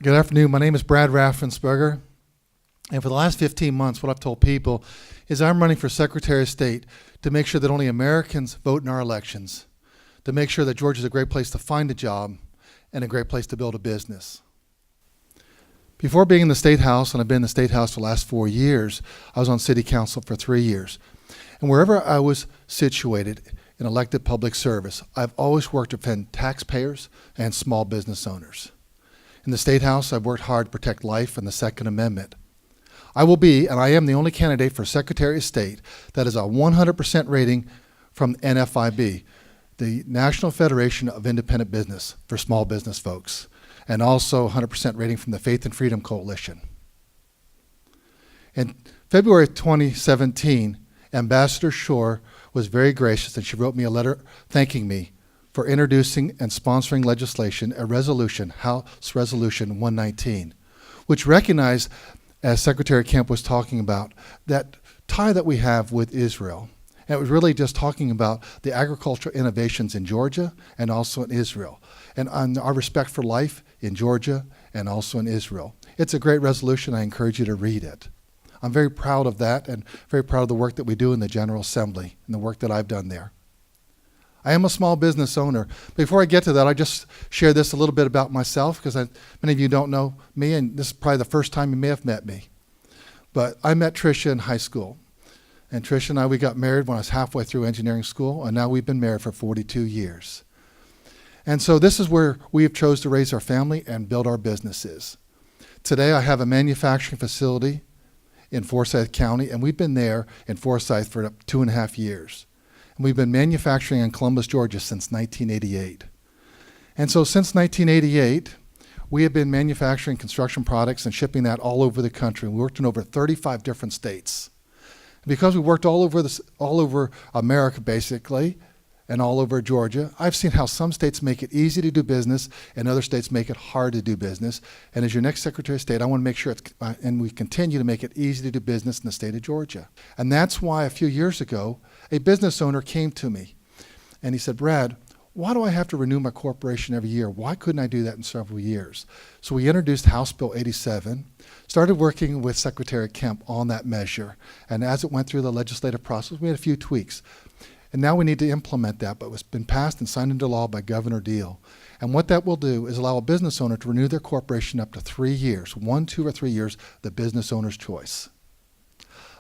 Good afternoon. My name is Brad Raffensperger. And for the last 15 months, what I've told people is I'm running for Secretary of State to make sure that only Americans vote in our elections, to make sure that Georgia is a great place to find a job and a great place to build a business. Before being in the State House, and I've been in the State House for the last 4 years, I was on City Council for 3 years. And wherever I was situated in elected public service, I've always worked to defend taxpayers and small business owners. In the State House, I've worked hard to protect life and the Second Amendment. I will be, and I am the only candidate for Secretary of State that is a 100% rating from NFIB, the National Federation of Independent Business for small business folks, and also 100% rating from the Faith and Freedom Coalition. In February of 2017, Ambassador Shore was very gracious, and she wrote me a letter thanking me for introducing and sponsoring legislation, a resolution, House Resolution 119, which recognized, as Secretary Kemp was talking about, that tie that we have with Israel. And it was really just talking about the agricultural innovations in Georgia and also in Israel, and on our respect for life in Georgia and also in Israel. It's a great resolution. I encourage you to read it. I'm very proud of that and very proud of the work that we do in the General Assembly and the work that I've done there. I am a small business owner. Before I get to that, I just share this a little bit about myself because many of you don't know me, and this is probably the first time you may have met me. But I met Tricia in high school. And Tricia and I, we got married when I was halfway through engineering school, and now we've been married for 42 years. And so this is where we have chose to raise our family and build our businesses. Today I have a manufacturing facility in Forsyth County, and we've been there in Forsyth for 2.5 years. And we've been manufacturing in Columbus, Georgia since 1988. And so since 1988, we have been manufacturing construction products and shipping that all over the country. We worked in over 35 different states. Because we worked all over America, basically, and all over Georgia, I've seen how some states make it easy to do business and other states make it hard to do business. And as your next Secretary of State, I want to make sure and we continue to make it easy to do business in the state of Georgia. And that's why a few years ago, a business owner came to me and he said, "Brad, why do I have to renew my corporation every year? Why couldn't I do that in several years?" So we introduced House Bill 87, started working with Secretary Kemp on that measure. And as it went through the legislative process, we had a few tweaks. And now we need to implement that, but it's been passed and signed into law by Governor Deal. And what that will do is allow a business owner to renew their corporation up to 3 years, 1, 2, or 3 years, the business owner's choice.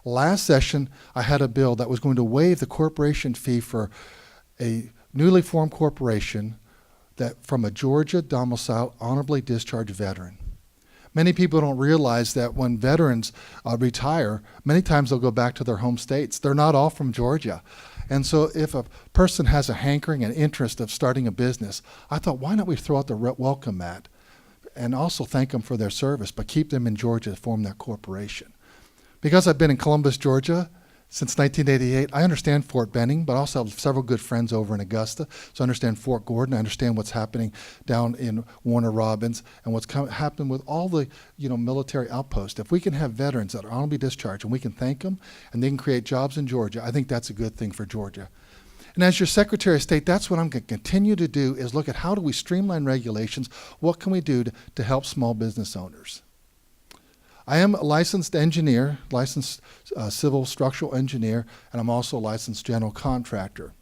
Last session, I had a bill that was going to waive the corporation fee for a newly formed corporation that from a Georgia domicile honorably discharged veteran. Many people don't realize that when veterans retire, many times they'll go back to their home states. They're not all from Georgia. And so if a person has a hankering and interest of starting a business, I thought, why not we throw out the welcome mat and also thank them for their service, but keep them in Georgia to form that corporation. Because I've been in Columbus, Georgia since 1988, I understand Fort Benning, but also have several good friends over in Augusta. So I understand Fort Gordon. I understand what's happening down in Warner Robins and what's happened with all the military outposts. If we can have veterans that are honorably discharged and we can thank them and they can create jobs in Georgia, I think that's a good thing for Georgia. And as your Secretary of State, that's what I'm going to continue to do is look at how do we streamline regulations, what can we do to help small business owners. I am a licensed engineer, licensed civil structural engineer, and I'm also a licensed general contractor.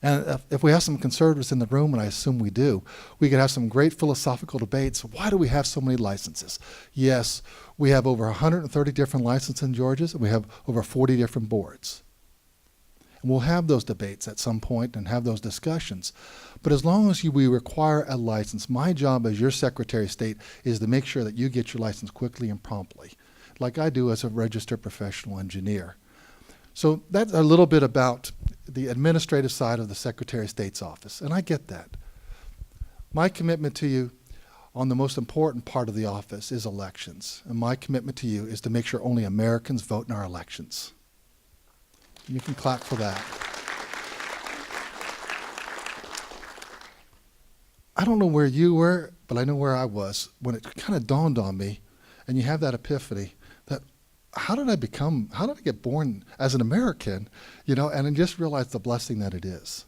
And if we have some conservatives in the room, and I assume we do, we could have some great philosophical debates. Why do we have so many licenses? Yes, we have over 130 different licenses in Georgia, and we have over 40 different boards. And we'll have those debates at some point and have those discussions. But as long as we require a license, my job as your Secretary of State is to make sure that you get your license quickly and promptly, like I do as a registered professional engineer. So that's a little bit about the administrative side of the Secretary of State's office, and I get that. My commitment to you on the most important part of the office is elections, and my commitment to you is to make sure only Americans vote in our elections. You can clap for that. I don't know where you were, but I know where I was when it kind of dawned on me, and you have that epiphany that how did I get born as an American, and I just realized the blessing that it is.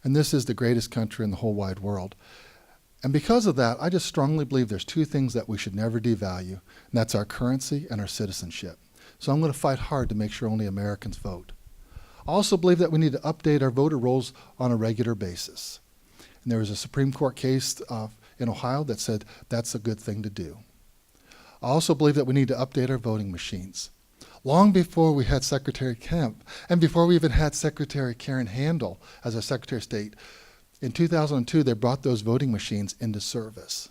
And this is the greatest country in the whole wide world. And because of that, I just strongly believe there's two things that we should never devalue, and that's our currency and our citizenship. So I'm going to fight hard to make sure only Americans vote. I also believe that we need to update our voter rolls on a regular basis. And there was a Supreme Court case in Ohio that said that's a good thing to do. I also believe that we need to update our voting machines. Long before we had Secretary Kemp, and before we even had Secretary Karen Handel as our Secretary of State, in 2002, they brought those voting machines into service.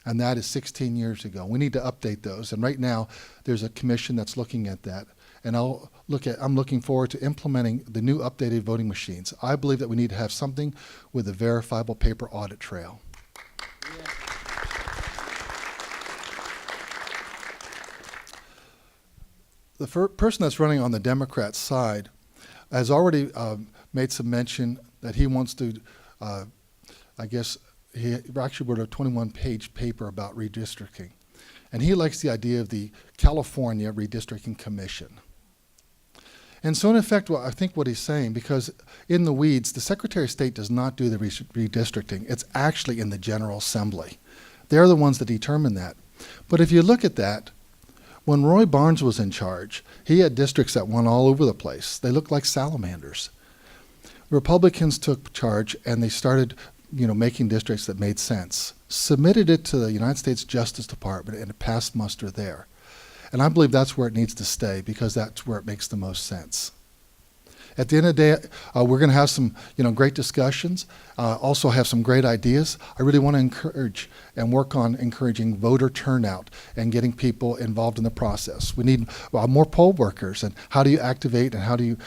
And that is 16 years ago. We need to update those. And right now, there's a commission that's looking at that. And I'm looking forward to implementing the new updated voting machines. I believe that we need to have something with a verifiable paper audit trail. Yeah. The person that's running on the Democrat side has already made some mention that he wants to, I guess, he actually wrote a 21-page paper about redistricting. And he likes the idea of the California Redistricting Commission. And so in effect, I think what he's saying, because in the weeds, the Secretary of State does not do the redistricting. It's actually in the General Assembly. They're the ones that determine that. But if you look at that, when Roy Barnes was in charge, he had districts that went all over the place. They looked like salamanders. Republicans took charge and they started, making districts that made sense. Submitted it to the United States Justice Department and it passed muster there. And I believe that's where it needs to stay because that's where it makes the most sense. At the end of the day, we're going to have some, great discussions. Also have some great ideas. I really want to encourage and work on encouraging voter turnout and getting people involved in the process. We need more poll workers, and how do you activate and how do you,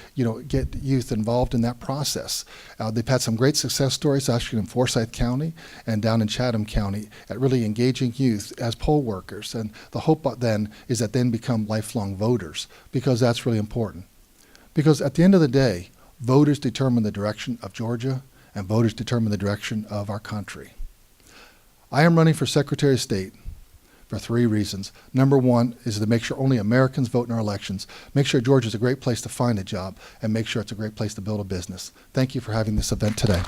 get youth involved in that process? They've had some great success stories actually in Forsyth County and down in Chatham County at really engaging youth as poll workers. And the hope then is that they become lifelong voters because that's really important. Because at the end of the day, voters determine the direction of Georgia and voters determine the direction of our country. I am running for Secretary of State for 3 reasons. Number 1 is to make sure only Americans vote in our elections, make sure Georgia is a great place to find a job, and make sure it's a great place to build a business. Thank you for having this event today.